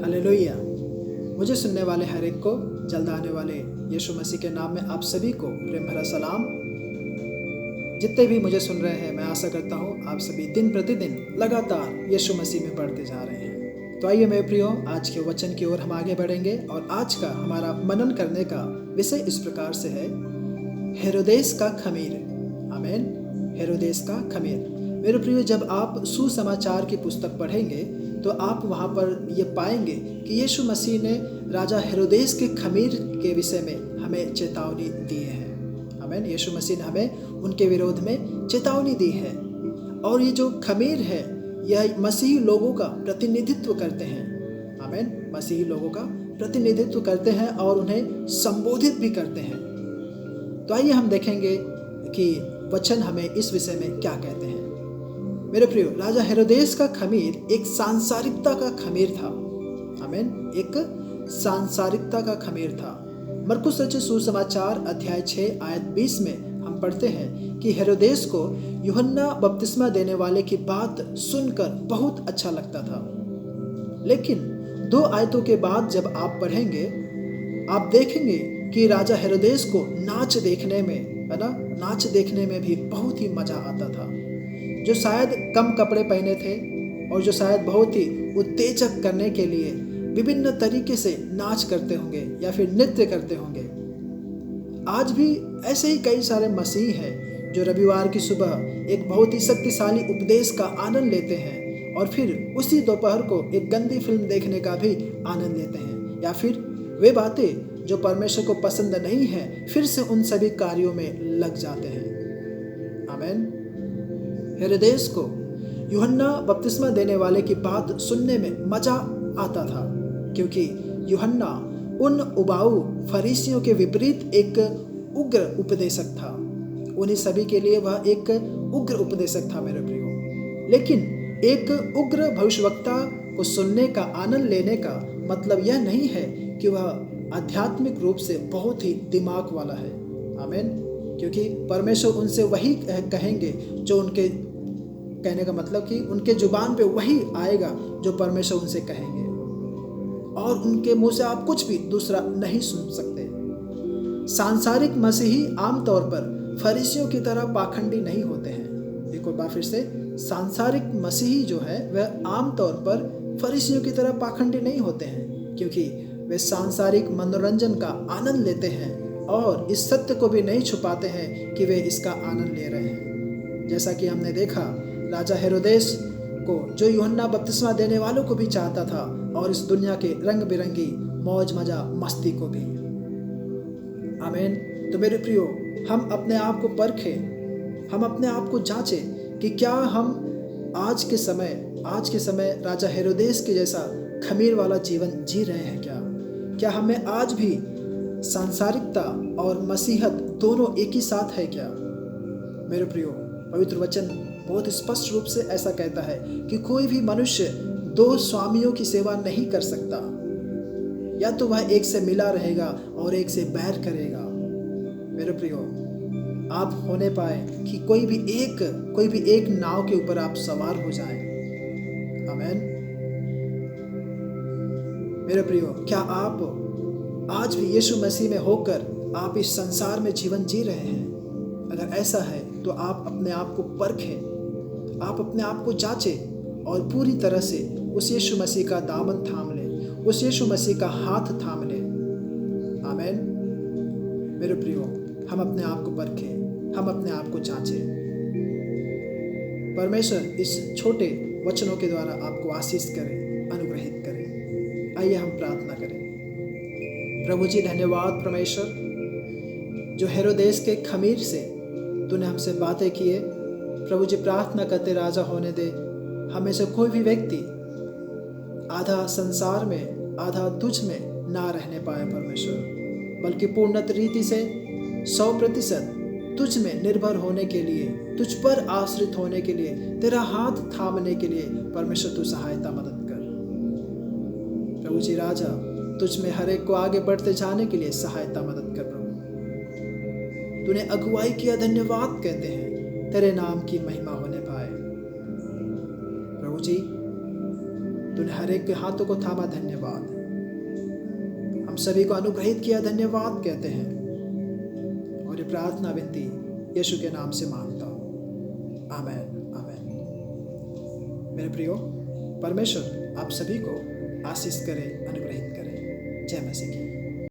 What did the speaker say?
Hallelujah. मुझे सुनने वाले हर एक को जल्द आने वाले यीशु मसीह के नाम में आप सभी को प्रेम भरा सलाम। जितने भी मुझे सुन रहे हैं, मैं आशा करता हूँ आप सभी दिन प्रतिदिन लगातार यीशु मसीह में बढ़ते जा रहे हैं। तो आइए मेरे प्रियो, आज के वचन की ओर हम आगे बढ़ेंगे और आज का हमारा मनन करने का विषय इस प्रकार से है, हेरोदेस का खमीर। आमीन। हेरोदेस का खमीर। मेरे प्रियो, जब आप सुसमाचार की पुस्तक पढ़ेंगे तो आप वहाँ पर ये पाएंगे कि यीशु मसीह ने राजा हेरोदेस के खमीर के विषय में हमें चेतावनी दी है। आमीन। यीशु मसीह ने हमें उनके विरोध में चेतावनी दी है। और ये जो खमीर है, यह मसीही लोगों का प्रतिनिधित्व करते हैं। आमीन। मसीही लोगों का प्रतिनिधित्व करते हैं और उन्हें संबोधित भी करते हैं। तो आइए हम देखेंगे कि वचन हमें इस विषय में क्या कहते हैं। मेरे प्रियो, राजा हेरोदेस का खमीर एक सांसारिकता का खमीर था। आमीन। एक सांसारिकता का खमीर था। मरकुस रचित सुसमाचार अध्याय 6 आयत 20 में हम पढ़ते हैं कि हेरोदेस को यूहन्ना बपतिस्मा देने वाले की बात सुनकर बहुत अच्छा लगता था। लेकिन 2 आयतों के बाद जब आप पढ़ेंगे, आप देखेंगे कि राजा हेरोदेस को नाच देखने में भी बहुत ही मजा आता था। जो शायद कम कपड़े पहने थे और जो शायद बहुत ही उत्तेजक करने के लिए विभिन्न तरीके से नाच करते होंगे या फिर नृत्य करते होंगे। आज भी ऐसे ही कई सारे मसीही हैं जो रविवार की सुबह एक बहुत ही शक्तिशाली उपदेश का आनंद लेते हैं और फिर उसी दोपहर को एक गंदी फिल्म देखने का भी आनंद लेते हैं, या फिर वे बातें जो परमेश्वर को पसंद नहीं है फिर से उन सभी कार्यों में लग जाते हैं। आमीन। हेरोदेस को यूहन्ना बपतिस्मा देने वाले की बात सुनने में मजा आता था, क्योंकि यूहन्ना उन उबाऊ फरीसियों के विपरीत एक उग्र उपदेशक था। उन्हीं सभी के लिए वह एक उग्र उपदेशक था मेरे प्रियो। लेकिन एक उग्र भविष्यवक्ता को सुनने का आनंद लेने का मतलब यह नहीं है कि वह आध्यात्मिक रूप से बहुत ही दिमाग वाला है। आमीन। क्योंकि परमेश्वर उनसे वही कहेंगे जो उनके कहने का मतलब कि उनके जुबान पे वही आएगा जो परमेश्वर उनसे कहेंगे, और उनके मुंह से आप कुछ भी दूसरा नहीं सुन सकते। सांसारिक मसीही आमतौर पर फरीसियों की तरह पाखंडी नहीं होते हैं। एक और बार फिर से, सांसारिक मसीही जो है वह आमतौर पर फरीसियों की तरह पाखंडी नहीं होते हैं, क्योंकि वे सांसारिक मनोरंजन का आनंद लेते हैं और इस सत्य को भी नहीं छुपाते हैं कि वे इसका आनंद ले रहे हैं। जैसा कि हमने देखा, राजा हेरोदेस को जो यूहन्ना बपतिस्मा देने वालों को भी चाहता था और इस दुनिया के रंग बिरंगी मौज मजा मस्ती को भी। आमीन। तो मेरे प्रियो, हम अपने आप को परखें, हम अपने आप को जांचें कि क्या हम आज के समय राजा हेरोदेस के जैसा खमीर वाला जीवन जी रहे हैं। क्या हमें आज भी सांसारिकता और मसीहत दोनों एक ही साथ है क्या? मेरे प्रियो, पवित्र वचन बहुत स्पष्ट रूप से ऐसा कहता है कि कोई भी मनुष्य 2 स्वामियों की सेवा नहीं कर सकता। या तो वह एक से मिला रहेगा और एक से बैर करेगा। मेरे प्रियो, आप होने पाए कि कोई भी एक नाव के ऊपर आप सवार हो जाएं। आमीन। मेरे प्रियो, क्या आप आज भी यीशु मसीह में होकर आप इस संसार में जीवन जी रहे हैं? अगर ऐसा है तो आप अपने आप को परखें, आप अपने आप को जांचें और पूरी तरह से उस यीशु मसीह का दामन थाम लें, उस यीशु मसीह का हाथ थाम लें। आमीन। मेरे प्रियो, हम अपने आप को परखें, हम अपने आप को जांचें। परमेश्वर इस छोटे वचनों के द्वारा आपको आशीष करे, अनुग्रहित करे। आइए हम प्रार्थना करें। प्रभु जी, धन्यवाद परमेश्वर, जो हेरोदेस के खमीर से तूने हमसे बातें किए। प्रभु जी, प्रार्थना करते राजा होने दे, हमें से कोई भी व्यक्ति आधा संसार में आधा तुझ में ना रहने पाए परमेश्वर, बल्कि पूर्ण रीति से 100% तुझ में निर्भर होने के लिए, तुझ पर आश्रित होने के लिए, तेरा हाथ थामने के लिए परमेश्वर तू सहायता मदद कर। प्रभु जी राजा, तुझ में हर एक को आगे बढ़ते जाने के लिए सहायता मदद कर। प्रभु, तूने अगुवाई किया, धन्यवाद कहते हैं, तेरे नाम की महिमा होने पाए। प्रभु जी, तूने हर एक के हाथों को थामा, धन्यवाद। हम सभी को अनुग्रहित किया, धन्यवाद कहते हैं। और ये प्रार्थना विनती यीशु के नाम से मांगता हूँ, आमेन, आमेन। मेरे प्रियो, परमेश्वर आप सभी को आशीष करे, अनुग्रहित करे। जय मसीह की।